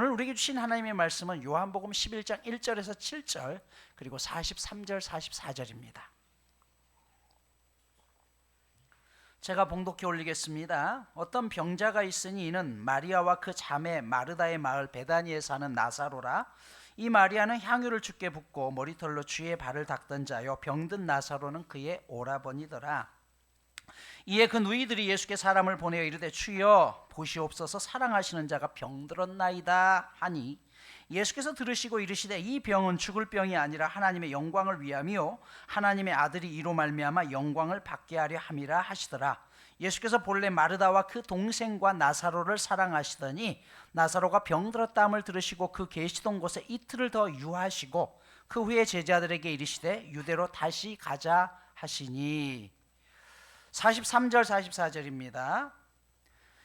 오늘 우리에게 주신 하나님의 말씀은 요한복음 11장 1절에서 7절 그리고 43절 44절입니다. 제가 봉독해 올리겠습니다. 어떤 병자가 있으니 이는 마리아와 그 자매 마르다의 마을 베다니에 사는 나사로라. 이 마리아는 향유를 주께 붓고 머리털로 주의 발을 닦던 자요, 병든 나사로는 그의 오라버니더라. 이에 그 누이들이 예수께 사람을 보내어 이르되 주여 보시옵소서, 사랑하시는 자가 병들었나이다 하니 예수께서 들으시고 이르시되 이 병은 죽을 병이 아니라 하나님의 영광을 위함이요 하나님의 아들이 이로 말미암아 영광을 받게 하려 함이라 하시더라. 예수께서 본래 마르다와 그 동생과 나사로를 사랑하시더니 나사로가 병들었다함을 들으시고 그 계시던 곳에 이틀을 더 유하시고 그 후에 제자들에게 이르시되 유대로 다시 가자 하시니. 43절 44절입니다.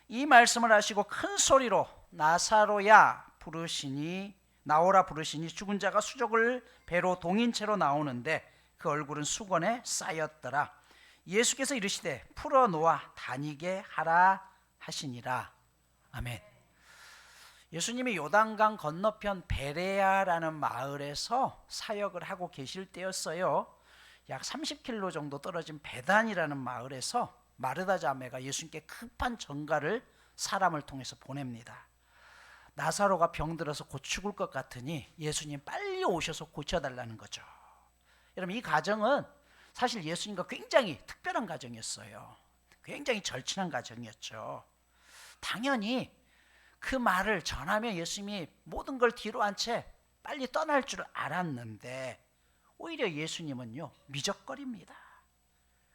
이 말씀을 하시고 큰 소리로 나사로야 부르시니 나오라 부르시니 죽은 자가 수족을 배로 동인 채로 나오는데 그 얼굴은 수건에 쌓였더라. 예수께서 이르시되 풀어놓아 다니게 하라 하시니라. 아멘. 예수님이 요단강 건너편 베레아라는 마을에서 사역을 하고 계실 때였어요. 약 30km 정도 떨어진 베단이라는 마을에서 마르다 자매가 예수님께 급한 전가를 사람을 통해서 보냅니다. 나사로가 병들어서 곧 죽을 것 같으니 예수님 빨리 오셔서 고쳐달라는 거죠. 여러분, 이 가정은 사실 예수님과 굉장히 특별한 가정이었어요. 굉장히 절친한 가정이었죠. 당연히 그 말을 전하며 예수님이 모든 걸 뒤로 한 채 빨리 떠날 줄 알았는데 오히려 예수님은요 미적거립니다.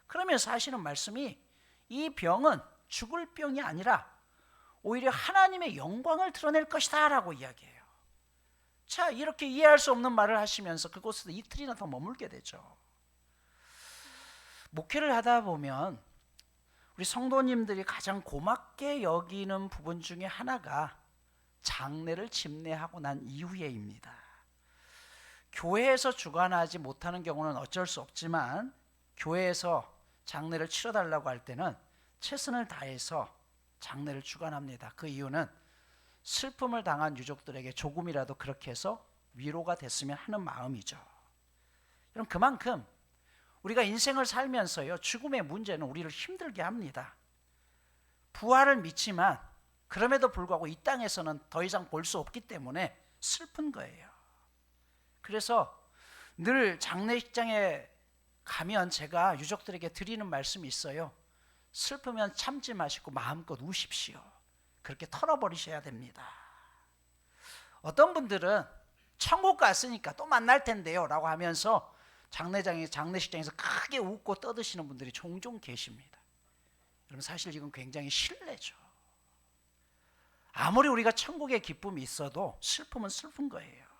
그러면서 하시는 말씀이 이 병은 죽을 병이 아니라 오히려 하나님의 영광을 드러낼 것이다 라고 이야기해요. 자, 이렇게 이해할 수 없는 말을 하시면서 그곳에서 이틀이나 더 머물게 되죠. 목회를 하다 보면 우리 성도님들이 가장 고맙게 여기는 부분 중에 하나가 장례를 집례하고 난 이후에입니다. 교회에서 주관하지 못하는 경우는 어쩔 수 없지만 교회에서 장례를 치러달라고 할 때는 최선을 다해서 장례를 주관합니다. 그 이유는 슬픔을 당한 유족들에게 조금이라도 그렇게 해서 위로가 됐으면 하는 마음이죠. 그럼 그만큼 우리가 인생을 살면서요 죽음의 문제는 우리를 힘들게 합니다. 부활을 믿지만 그럼에도 불구하고 이 땅에서는 더 이상 볼 수 없기 때문에 슬픈 거예요. 그래서 늘 장례식장에 가면 제가 유족들에게 드리는 말씀이 있어요. 슬프면 참지 마시고 마음껏 우십시오. 그렇게 털어버리셔야 됩니다. 어떤 분들은 천국 갔으니까 또 만날 텐데요 라고 하면서 장례식장에서 크게 웃고 떠드시는 분들이 종종 계십니다. 여러분, 사실 이건 굉장히 신뢰죠. 아무리 우리가 천국의 기쁨이 있어도 슬픔은 슬픈 거예요.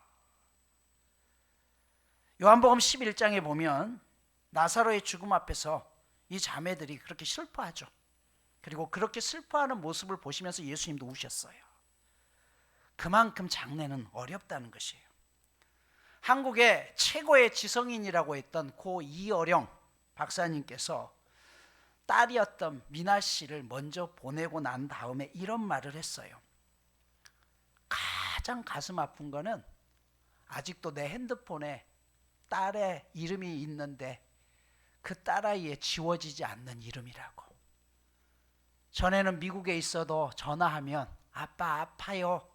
요한복음 11장에 보면 나사로의 죽음 앞에서 이 자매들이 그렇게 슬퍼하죠. 그리고 그렇게 슬퍼하는 모습을 보시면서 예수님도 우셨어요. 그만큼 장례는 어렵다는 것이에요. 한국의 최고의 지성인이라고 했던 고 이어령 박사님께서 딸이었던 미나 씨를 먼저 보내고 난 다음에 이런 말을 했어요. 가장 가슴 아픈 거는 아직도 내 핸드폰에 딸의 이름이 있는데 그 딸아이에 지워지지 않는 이름이라고. 전에는 미국에 있어도 전화하면 아빠 아파요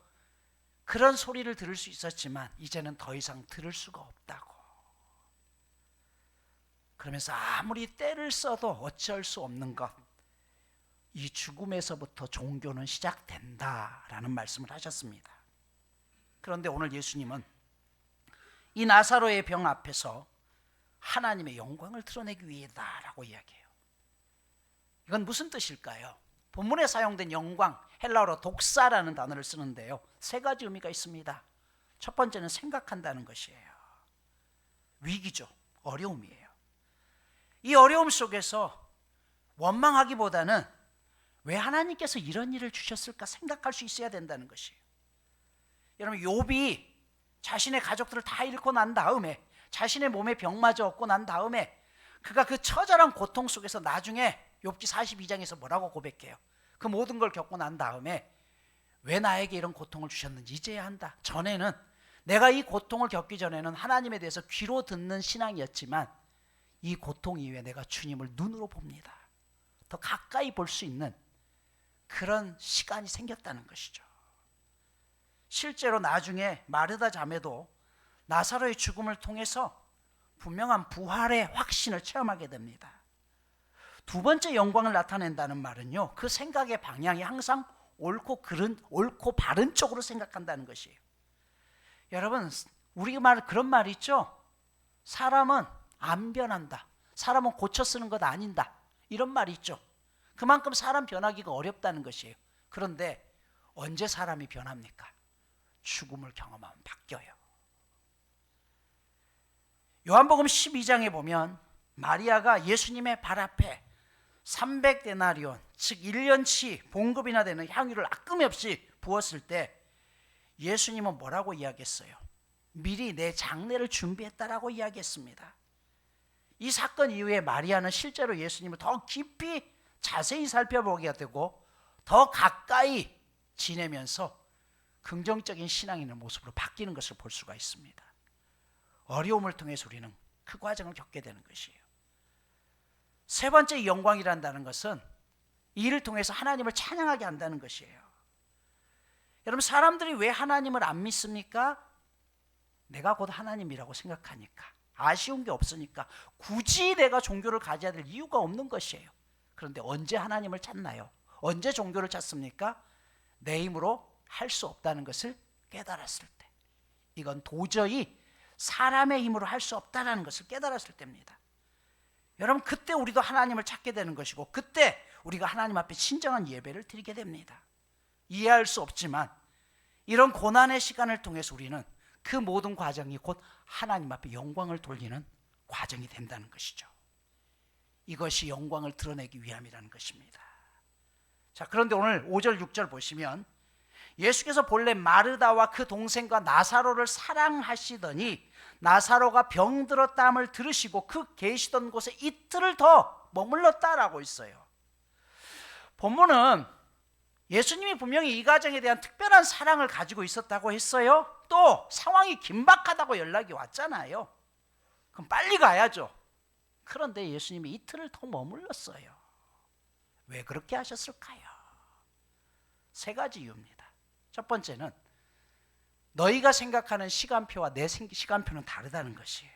그런 소리를 들을 수 있었지만 이제는 더 이상 들을 수가 없다고. 그러면서 아무리 때를 써도 어쩔 수 없는 것, 이 죽음에서부터 종교는 시작된다라는 말씀을 하셨습니다. 그런데 오늘 예수님은 이 나사로의 병 앞에서 하나님의 영광을 드러내기 위해다라고 이야기해요. 이건 무슨 뜻일까요? 본문에 사용된 영광, 헬라어로 독사라는 단어를 쓰는데요, 세 가지 의미가 있습니다. 첫 번째는 생각한다는 것이에요. 위기죠. 어려움이에요. 이 어려움 속에서 원망하기보다는 왜 하나님께서 이런 일을 주셨을까 생각할 수 있어야 된다는 것이에요. 여러분, 욥이 자신의 가족들을 다 잃고 난 다음에 자신의 몸에 병마저 얻고 난 다음에 그가 그 처절한 고통 속에서 나중에 욥기 42장에서 뭐라고 고백해요? 그 모든 걸 겪고 난 다음에 왜 나에게 이런 고통을 주셨는지 이제야 한다. 전에는, 내가 이 고통을 겪기 전에는 하나님에 대해서 귀로 듣는 신앙이었지만 이 고통 이후에 내가 주님을 눈으로 봅니다. 더 가까이 볼 수 있는 그런 시간이 생겼다는 것이죠. 실제로 나중에 마르다 자매도 나사로의 죽음을 통해서 분명한 부활의 확신을 체험하게 됩니다. 두 번째 영광을 나타낸다는 말은요, 그 생각의 방향이 항상 옳고 바른 쪽으로 생각한다는 것이에요. 여러분, 우리 그런 말 있죠? 사람은 안 변한다. 사람은 고쳐 쓰는 것 아닌다. 이런 말이 있죠. 그만큼 사람 변하기가 어렵다는 것이에요. 그런데 언제 사람이 변합니까? 죽음을 경험하면 바뀌어요. 요한복음 12장에 보면 마리아가 예수님의 발 앞에 300데나리온, 즉 1년치 봉급이나 되는 향유를 아낌없이 부었을 때 예수님은 뭐라고 이야기했어요? 미리 내 장례를 준비했다라고 이야기했습니다. 이 사건 이후에 마리아는 실제로 예수님을 더 깊이 자세히 살펴보게 되고 더 가까이 지내면서 긍정적인 신앙 있는 모습으로 바뀌는 것을 볼 수가 있습니다. 어려움을 통해서 우리는 그 과정을 겪게 되는 것이에요. 세 번째 영광이란다는 것은 이를 통해서 하나님을 찬양하게 한다는 것이에요. 여러분, 사람들이 왜 하나님을 안 믿습니까? 내가 곧 하나님이라고 생각하니까, 아쉬운 게 없으니까, 굳이 내가 종교를 가져야 될 이유가 없는 것이에요. 그런데 언제 하나님을 찾나요? 언제 종교를 찾습니까? 내 힘으로 할 수 없다는 것을 깨달았을 때, 이건 도저히 사람의 힘으로 할 수 없다는 것을 깨달았을 때입니다. 여러분, 그때 우리도 하나님을 찾게 되는 것이고, 그때 우리가 하나님 앞에 진정한 예배를 드리게 됩니다. 이해할 수 없지만 이런 고난의 시간을 통해서 우리는 그 모든 과정이 곧 하나님 앞에 영광을 돌리는 과정이 된다는 것이죠. 이것이 영광을 드러내기 위함이라는 것입니다. 자, 그런데 오늘 5절 6절 보시면 예수께서 본래 마르다와 그 동생과 나사로를 사랑하시더니 나사로가 병들었다함을 들으시고 그 계시던 곳에 이틀을 더 머물렀다라고 있어요. 본문은 예수님이 분명히 이 가정에 대한 특별한 사랑을 가지고 있었다고 했어요. 또 상황이 긴박하다고 연락이 왔잖아요. 그럼 빨리 가야죠. 그런데 예수님이 이틀을 더 머물렀어요. 왜 그렇게 하셨을까요? 세 가지 이유입니다. 첫 번째는 너희가 생각하는 시간표와 내 시간표는 다르다는 것이에요.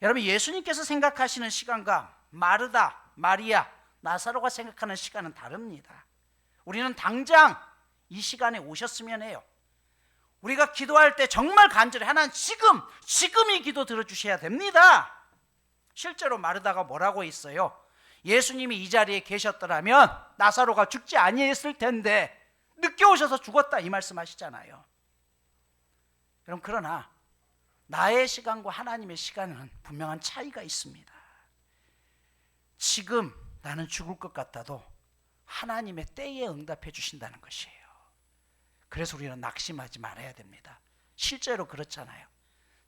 여러분, 예수님께서 생각하시는 시간과 마르다, 마리아, 나사로가 생각하는 시간은 다릅니다. 우리는 당장 이 시간에 오셨으면 해요. 우리가 기도할 때 정말 간절히 하나님 지금 이 기도 들어주셔야 됩니다. 실제로 마르다가 뭐라고 했어요? 예수님이 이 자리에 계셨더라면 나사로가 죽지 아니했을 텐데 늦게 오셔서 죽었다, 이 말씀하시잖아요. 여러분, 그러나 나의 시간과 하나님의 시간은 분명한 차이가 있습니다. 지금 나는 죽을 것 같아도 하나님의 때에 응답해 주신다는 것이에요. 그래서 우리는 낙심하지 말아야 됩니다. 실제로 그렇잖아요.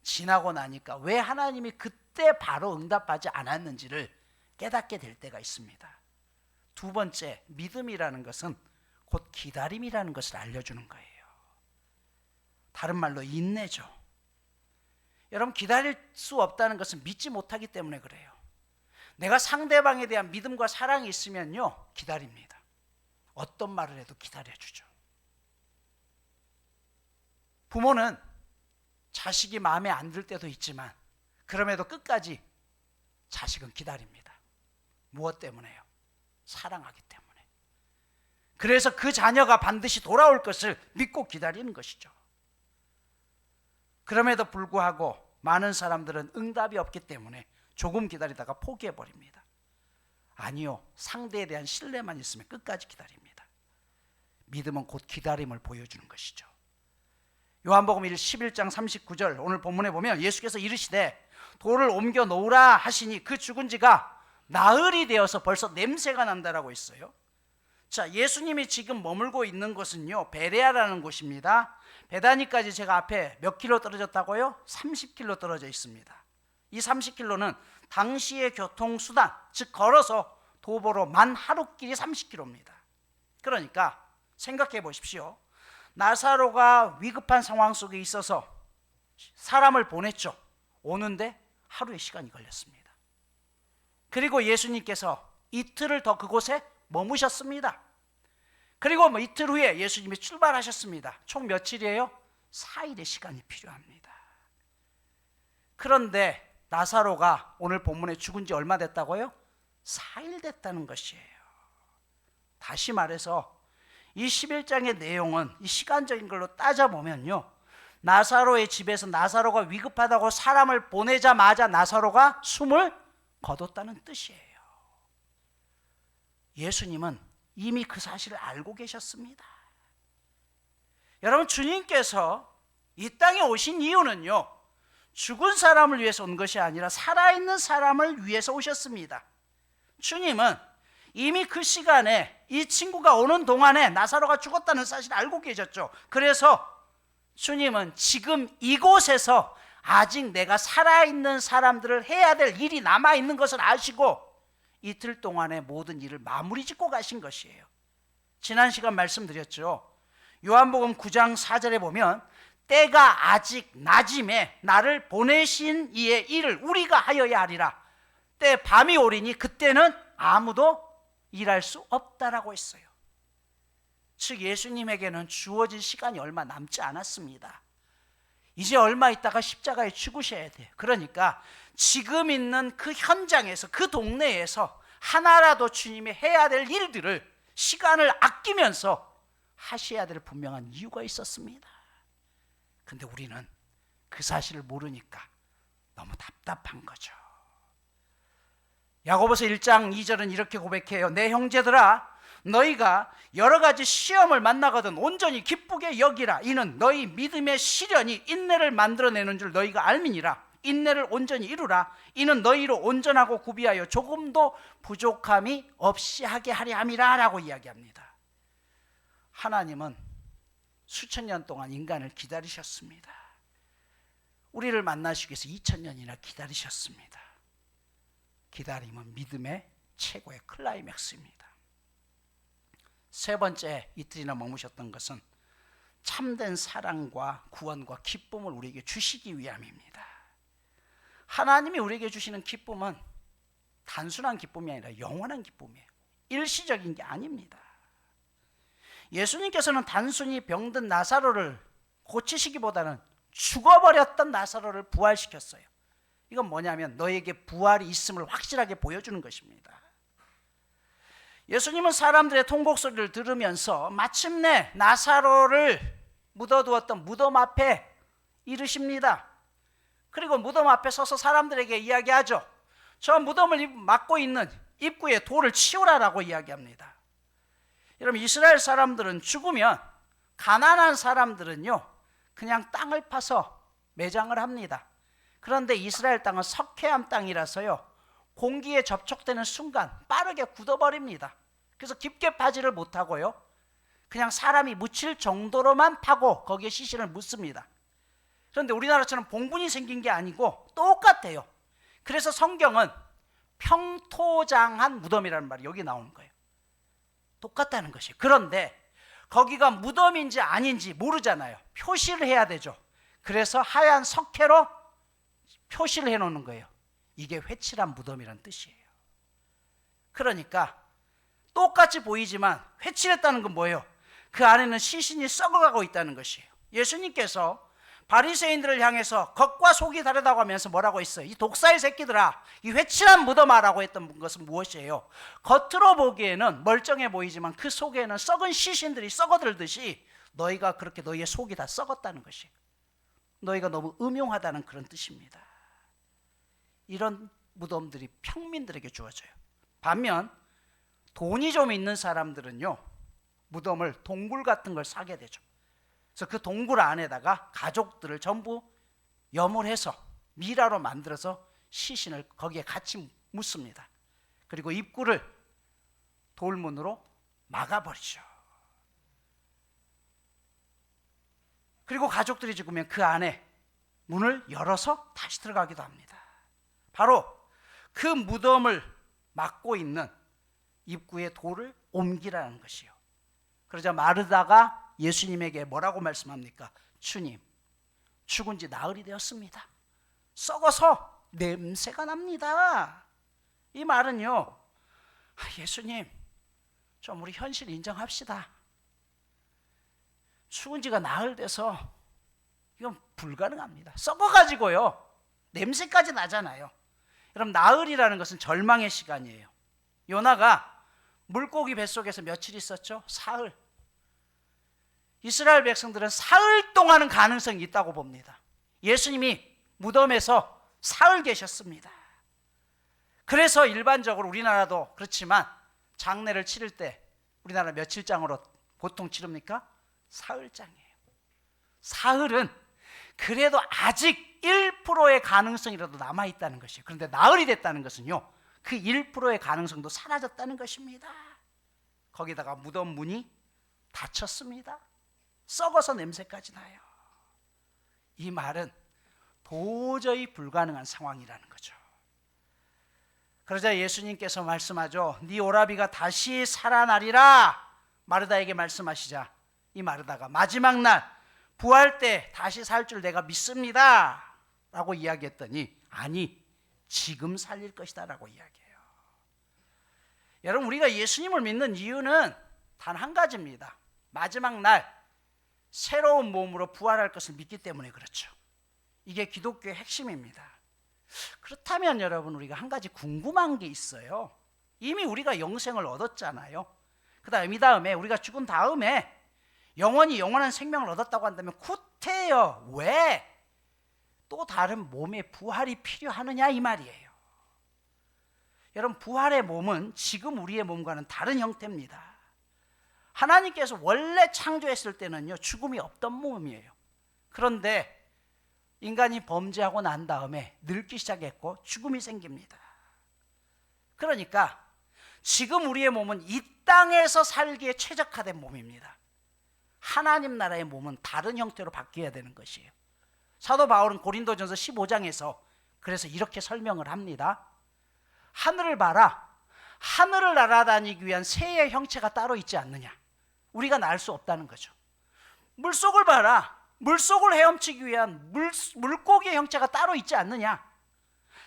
지나고 나니까 왜 하나님이 그때 바로 응답하지 않았는지를 깨닫게 될 때가 있습니다. 두 번째, 믿음이라는 것은 곧 기다림이라는 것을 알려주는 거예요. 다른 말로 인내죠. 여러분, 기다릴 수 없다는 것은 믿지 못하기 때문에 그래요. 내가 상대방에 대한 믿음과 사랑이 있으면요, 기다립니다. 어떤 말을 해도 기다려주죠. 부모는 자식이 마음에 안 들 때도 있지만 그럼에도 끝까지 자식은 기다립니다. 무엇 때문에요? 사랑하기 때문에. 그래서 그 자녀가 반드시 돌아올 것을 믿고 기다리는 것이죠. 그럼에도 불구하고 많은 사람들은 응답이 없기 때문에 조금 기다리다가 포기해버립니다. 아니요, 상대에 대한 신뢰만 있으면 끝까지 기다립니다. 믿음은 곧 기다림을 보여주는 것이죠. 요한복음 11장 39절 오늘 본문에 보면 예수께서 이르시되 돌을 옮겨 놓으라 하시니 그 죽은 지가 나흘이 되어서 벌써 냄새가 난다라고 했어요. 자, 예수님이 지금 머물고 있는 곳은요, 베레아라는 곳입니다. 베다니까지 제가 앞에 몇 킬로 떨어졌다고요? 30킬로 떨어져 있습니다. 이 30킬로는 당시의 교통수단, 즉 걸어서 도보로 만 하루길이 30킬로입니다. 그러니까 생각해 보십시오. 나사로가 위급한 상황 속에 있어서 사람을 보냈죠. 오는데 하루의 시간이 걸렸습니다. 그리고 예수님께서 이틀을 더 그곳에 머무셨습니다. 그리고 이틀 후에 예수님이 출발하셨습니다. 총 며칠이에요? 4일의 시간이 필요합니다. 그런데 나사로가 오늘 본문에 죽은 지 얼마 됐다고요? 4일 됐다는 것이에요. 다시 말해서 이 11장의 내용은 이 시간적인 걸로 따져보면요, 나사로의 집에서 나사로가 위급하다고 사람을 보내자마자 나사로가 숨을 거뒀다는 뜻이에요. 예수님은 이미 그 사실을 알고 계셨습니다. 여러분, 주님께서 이 땅에 오신 이유는요, 죽은 사람을 위해서 온 것이 아니라 살아있는 사람을 위해서 오셨습니다. 주님은 이미 그 시간에 이 친구가 오는 동안에 나사로가 죽었다는 사실을 알고 계셨죠. 그래서 주님은 지금 이곳에서 아직 내가 살아있는 사람들을 해야 될 일이 남아있는 것을 아시고 이틀 동안의 모든 일을 마무리 짓고 가신 것이에요. 지난 시간 말씀드렸죠. 요한복음 9장 4절에 보면 때가 아직 낮임에 나를 보내신 이의 일을 우리가 하여야 하리라. 때 밤이 오리니 그때는 아무도 일할 수 없다라고 했어요. 즉 예수님에게는 주어진 시간이 얼마 남지 않았습니다. 이제 얼마 있다가 십자가에 죽으셔야 돼요. 그러니까 지금 있는 그 현장에서, 그 동네에서 하나라도 주님이 해야 될 일들을 시간을 아끼면서 하셔야 될 분명한 이유가 있었습니다. 근데 우리는 그 사실을 모르니까 너무 답답한 거죠. 야고보서 1장 2절은 이렇게 고백해요. 내 형제들아, 너희가 여러 가지 시험을 만나거든 온전히 기쁘게 여기라. 이는 너희 믿음의 시련이 인내를 만들어내는 줄 너희가 알미니라. 인내를 온전히 이루라. 이는 너희로 온전하고 구비하여 조금도 부족함이 없이 하게 하려 함이라 라고 이야기합니다. 하나님은 수천 년 동안 인간을 기다리셨습니다. 우리를 만나시기 위해서 2000년이나 기다리셨습니다. 기다림은 믿음의 최고의 클라이맥스입니다. 세 번째, 이틀이나 머무셨던 것은 참된 사랑과 구원과 기쁨을 우리에게 주시기 위함입니다. 하나님이 우리에게 주시는 기쁨은 단순한 기쁨이 아니라 영원한 기쁨이에요. 일시적인 게 아닙니다. 예수님께서는 단순히 병든 나사로를 고치시기보다는 죽어버렸던 나사로를 부활시켰어요. 이건 뭐냐면 너에게 부활이 있음을 확실하게 보여주는 것입니다. 예수님은 사람들의 통곡 소리를 들으면서 마침내 나사로를 묻어두었던 무덤 앞에 이르십니다. 그리고 무덤 앞에 서서 사람들에게 이야기하죠. 저 무덤을 막고 있는 입구에 돌을 치우라라고 이야기합니다. 여러분, 이스라엘 사람들은 죽으면, 가난한 사람들은요 그냥 땅을 파서 매장을 합니다. 그런데 이스라엘 땅은 석회암 땅이라서요 공기에 접촉되는 순간 빠르게 굳어버립니다. 그래서 깊게 파지를 못하고요 그냥 사람이 묻힐 정도로만 파고 거기에 시신을 묻습니다. 그런데 우리나라처럼 봉분이 생긴 게 아니고 똑같아요. 그래서 성경은 평토장한 무덤이라는 말이 여기 나오는 거예요. 똑같다는 것이에요. 그런데 거기가 무덤인지 아닌지 모르잖아요. 표시를 해야 되죠. 그래서 하얀 석회로 표시를 해놓는 거예요. 이게 회칠한 무덤이라는 뜻이에요. 그러니까 똑같이 보이지만 회칠했다는 건 뭐예요? 그 안에는 시신이 썩어가고 있다는 것이에요. 예수님께서 바리새인들을 향해서 겉과 속이 다르다고 하면서 뭐라고 했어요? 이 독사의 새끼들아, 이 회칠한 무덤아라고 했던 것은 무엇이에요? 겉으로 보기에는 멀쩡해 보이지만 그 속에는 썩은 시신들이 썩어들듯이 너희가 그렇게 너희의 속이 다 썩었다는 것이에요. 너희가 너무 음흉하다는 그런 뜻입니다. 이런 무덤들이 평민들에게 주어져요. 반면 돈이 좀 있는 사람들은요 무덤을 동굴 같은 걸 사게 되죠. 그래서 그 동굴 안에다가 가족들을 전부 염을해서 미라로 만들어서 시신을 거기에 같이 묻습니다. 그리고 입구를 돌문으로 막아버리죠. 그리고 가족들이 죽으면 그 안에 문을 열어서 다시 들어가기도 합니다. 바로 그 무덤을 막고 있는 입구의 돌을 옮기라는 것이요. 그러자 마르다가 예수님에게 뭐라고 말씀합니까? 주님, 죽은 지 나흘이 되었습니다. 썩어서 냄새가 납니다. 이 말은요, 예수님, 좀 우리 현실 인정합시다. 죽은 지가 나흘 돼서 이건 불가능합니다. 썩어가지고요, 냄새까지 나잖아요. 여러분, 나흘이라는 것은 절망의 시간이에요. 요나가 물고기 뱃속에서 며칠 있었죠? 사흘. 이스라엘 백성들은 사흘 동안은 가능성이 있다고 봅니다. 예수님이 무덤에서 사흘 계셨습니다. 그래서 일반적으로 우리나라도 그렇지만 장례를 치를 때 우리나라 며칠장으로 보통 치릅니까? 사흘장이에요. 사흘은 그래도 아직 1%의 가능성이라도 남아있다는 것이에요. 그런데 나흘이 됐다는 것은요, 그 1%의 가능성도 사라졌다는 것입니다. 거기다가 무덤 문이 닫혔습니다. 썩어서 냄새까지 나요. 이 말은 도저히 불가능한 상황이라는 거죠. 그러자 예수님께서 말씀하죠. 네 오라비가 다시 살아나리라. 마르다에게 말씀하시자 이 마르다가 마지막 날 부활 때 다시 살 줄 내가 믿습니다 라고 이야기했더니 아니, 지금 살릴 것이다 라고 이야기해요. 여러분, 우리가 예수님을 믿는 이유는 단 한 가지입니다. 마지막 날 새로운 몸으로 부활할 것을 믿기 때문에 그렇죠. 이게 기독교의 핵심입니다. 그렇다면 여러분, 우리가 한 가지 궁금한 게 있어요. 이미 우리가 영생을 얻었잖아요. 이 다음에 우리가 죽은 다음에 영원히 영원한 생명을 얻었다고 한다면 구태여 왜 또 다른 몸의 부활이 필요하느냐 이 말이에요. 여러분, 부활의 몸은 지금 우리의 몸과는 다른 형태입니다. 하나님께서 원래 창조했을 때는요, 죽음이 없던 몸이에요. 그런데 인간이 범죄하고 난 다음에 늙기 시작했고 죽음이 생깁니다. 그러니까 지금 우리의 몸은 이 땅에서 살기에 최적화된 몸입니다. 하나님 나라의 몸은 다른 형태로 바뀌어야 되는 것이에요. 사도 바울은 고린도전서 15장에서 그래서 이렇게 설명을 합니다. 하늘을 봐라. 하늘을 날아다니기 위한 새의 형체가 따로 있지 않느냐. 우리가 날 수 없다는 거죠. 물속을 봐라. 물속을 헤엄치기 위한 물고기의 형체가 따로 있지 않느냐.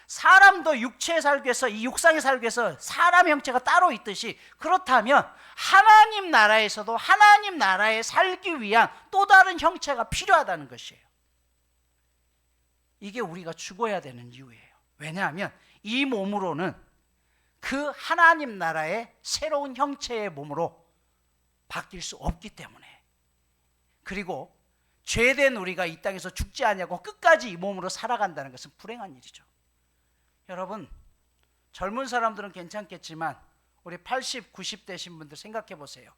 사람도 육체에 살기 위해서, 이 육상에 살기 위해서 사람 형체가 따로 있듯이, 그렇다면 하나님 나라에서도 하나님 나라에 살기 위한 또 다른 형체가 필요하다는 것이에요. 이게 우리가 죽어야 되는 이유예요. 왜냐하면 이 몸으로는 그 하나님 나라의 새로운 형체의 몸으로 바뀔 수 없기 때문에, 그리고 죄된 우리가 이 땅에서 죽지 않냐고 끝까지 이 몸으로 살아간다는 것은 불행한 일이죠. 여러분, 젊은 사람들은 괜찮겠지만 우리 80, 90 되신 분들 생각해 보세요.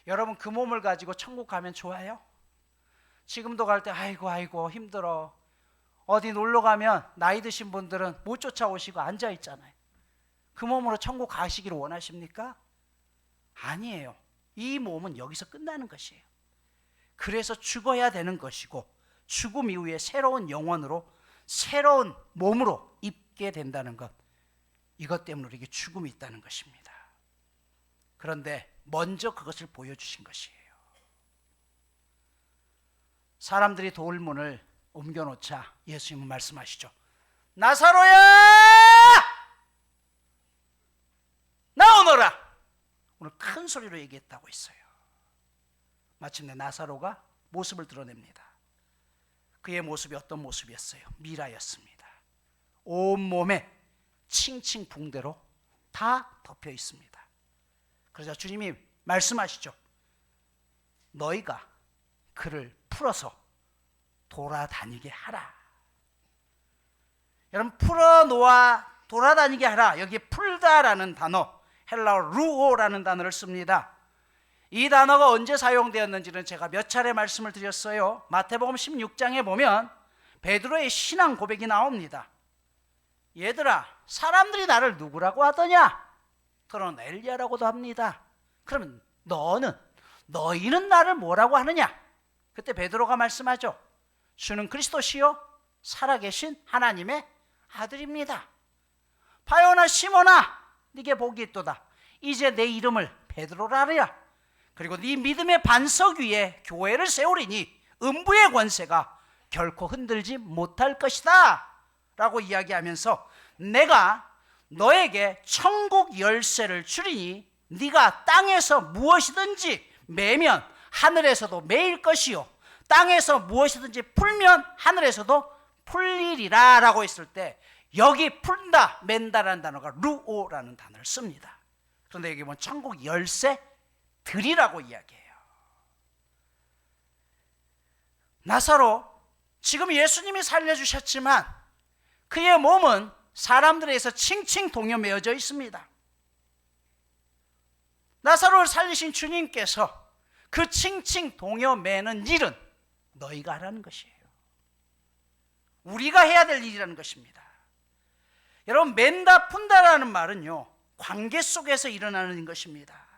여러분, 그 몸을 가지고 천국 가면 좋아요? 지금도 갈 때 아이고 힘들어. 어디 놀러 가면 나이 드신 분들은 못 쫓아오시고 앉아 있잖아요. 그 몸으로 천국 가시기를 원하십니까? 아니에요. 이 몸은 여기서 끝나는 것이에요. 그래서 죽어야 되는 것이고, 죽음 이후에 새로운 영혼으로 새로운 몸으로 입게 된다는 것, 이것 때문에 우리에게 죽음이 있다는 것입니다. 그런데 먼저 그것을 보여주신 것이에요. 사람들이 돌문을 옮겨놓자 예수님은 말씀하시죠. 나사로야, 나오너라. 오늘 큰 소리로 얘기했다고 했어요. 마침내 나사로가 모습을 드러냅니다. 그의 모습이 어떤 모습이었어요? 미라였습니다. 온몸에 칭칭 붕대로 다 덮여 있습니다. 그러자 주님이 말씀하시죠. 너희가 그를 풀어서 돌아다니게 하라. 여러분, 풀어놓아 돌아다니게 하라. 여기에 풀다라는 단어, 헬라어 루오라는 단어를 씁니다. 이 단어가 언제 사용되었는지는 제가 몇 차례 말씀을 드렸어요. 마태복음 16장에 보면 베드로의 신앙 고백이 나옵니다. 얘들아, 사람들이 나를 누구라고 하더냐? 그러나 엘리야라고도 합니다. 그러면 너희는 나를 뭐라고 하느냐? 그때 베드로가 말씀하죠. 주는 그리스도시요 살아계신 하나님의 아들입니다. 바요나 시몬아, 네게 복이 있도다. 이제 내 이름을 베드로라 하리라. 그리고 네 믿음의 반석 위에 교회를 세우리니 음부의 권세가 결코 흔들지 못할 것이다 라고 이야기하면서 내가 너에게 천국 열쇠를 주리니 네가 땅에서 무엇이든지 매면 하늘에서도 매일 것이요 땅에서 무엇이든지 풀면 하늘에서도 풀리리라 라고 했을 때 여기 풀다, 맨다라는 단어가 루오라는 단어를 씁니다. 그런데 여기 보면 천국 열쇠 드리라고 이야기해요. 나사로 지금 예수님이 살려주셨지만 그의 몸은 사람들에 의해서 칭칭 동여 매어져 있습니다. 나사로를 살리신 주님께서 그 칭칭 동여 매는 일은 너희가 하라는 것이에요. 우리가 해야 될 일이라는 것입니다. 여러분, 맨다 푼다라는 말은요, 관계 속에서 일어나는 것입니다.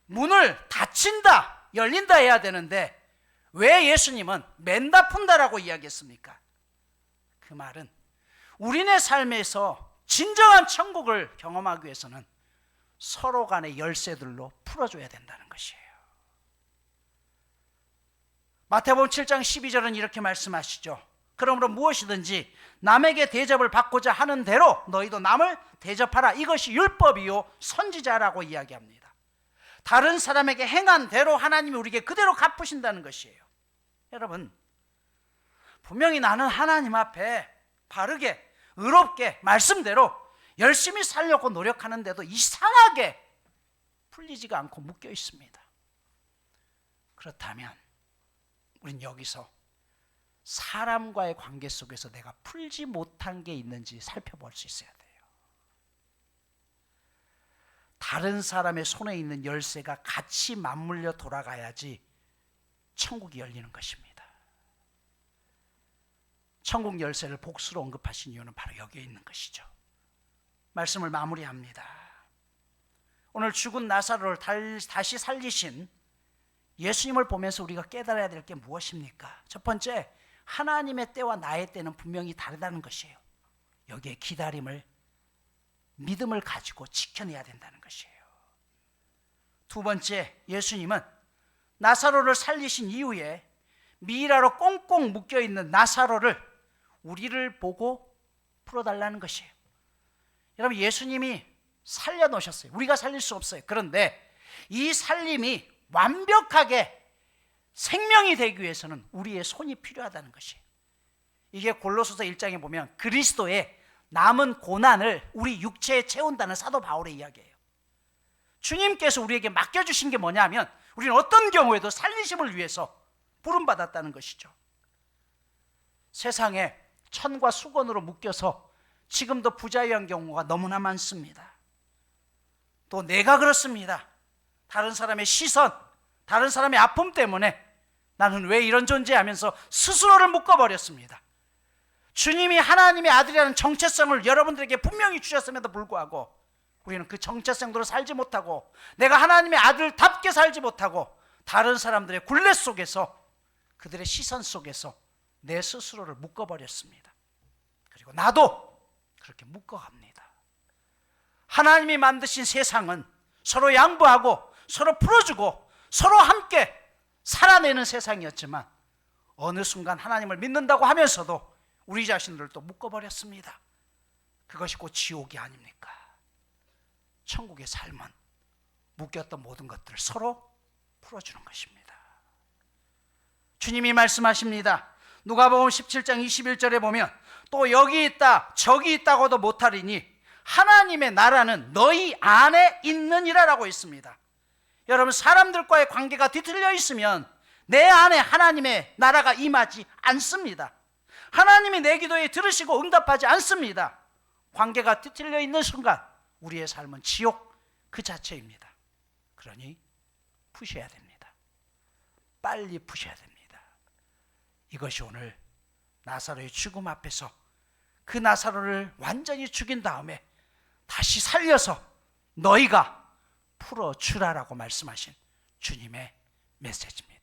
문을 닫힌다, 열린다 해야 되는데 왜 예수님은 맨다 푼다라고 이야기했습니까? 그 말은 우리네 삶에서 진정한 천국을 경험하기 위해서는 서로 간의 열쇠들로 풀어줘야 된다는 것이에요. 마태복음 7장 12절은 이렇게 말씀하시죠. 그러므로 무엇이든지 남에게 대접을 받고자 하는 대로 너희도 남을 대접하라. 이것이 율법이요 선지자라고 이야기합니다. 다른 사람에게 행한 대로 하나님이 우리에게 그대로 갚으신다는 것이에요. 여러분, 분명히 나는 하나님 앞에 바르게 의롭게 말씀대로 열심히 살려고 노력하는데도 이상하게 풀리지가 않고 묶여 있습니다. 그렇다면 우린 여기서 사람과의 관계 속에서 내가 풀지 못한 게 있는지 살펴볼 수 있어야 돼요. 다른 사람의 손에 있는 열쇠가 같이 맞물려 돌아가야지 천국이 열리는 것입니다. 천국 열쇠를 복수로 언급하신 이유는 바로 여기에 있는 것이죠. 말씀을 마무리합니다. 오늘 죽은 나사로를 다시 살리신 예수님을 보면서 우리가 깨달아야 될 게 무엇입니까? 첫 번째, 하나님의 때와 나의 때는 분명히 다르다는 것이에요. 여기에 기다림을, 믿음을 가지고 지켜내야 된다는 것이에요. 두 번째, 예수님은 나사로를 살리신 이후에 미이라로 꽁꽁 묶여있는 나사로를 우리를 보고 풀어달라는 것이에요. 여러분, 예수님이 살려놓으셨어요. 우리가 살릴 수 없어요. 그런데 이 살림이 완벽하게 생명이 되기 위해서는 우리의 손이 필요하다는 것이에요. 이게 골로새서 1장에 보면 그리스도의 남은 고난을 우리 육체에 채운다는 사도 바울의 이야기예요. 주님께서 우리에게 맡겨주신 게 뭐냐면 우리는 어떤 경우에도 살리심을 위해서 부름받았다는 것이죠. 세상에 천과 수건으로 묶여서 지금도 부자유한 경우가 너무나 많습니다. 또 내가 그렇습니다. 다른 사람의 시선, 다른 사람의 아픔 때문에 나는 왜 이런 존재하면서 스스로를 묶어버렸습니다. 주님이 하나님의 아들이라는 정체성을 여러분들에게 분명히 주셨음에도 불구하고 우리는 그 정체성대로 살지 못하고 내가 하나님의 아들답게 살지 못하고 다른 사람들의 굴레 속에서 그들의 시선 속에서 내 스스로를 묶어버렸습니다. 그리고 나도 그렇게 묶어갑니다. 하나님이 만드신 세상은 서로 양보하고 서로 풀어주고 서로 함께 살아내는 세상이었지만 어느 순간 하나님을 믿는다고 하면서도 우리 자신들을 또 묶어버렸습니다. 그것이 곧 지옥이 아닙니까? 천국의 삶은 묶였던 모든 것들을 서로 풀어주는 것입니다. 주님이 말씀하십니다. 누가복음 17장 21절에 보면 또 여기 있다 저기 있다고도 못하리니 하나님의 나라는 너희 안에 있느니라라고 있습니다. 여러분, 사람들과의 관계가 뒤틀려 있으면 내 안에 하나님의 나라가 임하지 않습니다. 하나님이 내 기도에 들으시고 응답하지 않습니다. 관계가 뒤틀려 있는 순간 우리의 삶은 지옥 그 자체입니다. 그러니 푸셔야 됩니다. 빨리 푸셔야 됩니다. 이것이 오늘 나사로의 죽음 앞에서 그 나사로를 완전히 죽인 다음에 다시 살려서 너희가 풀어주라라고 말씀하신 주님의 메시지입니다.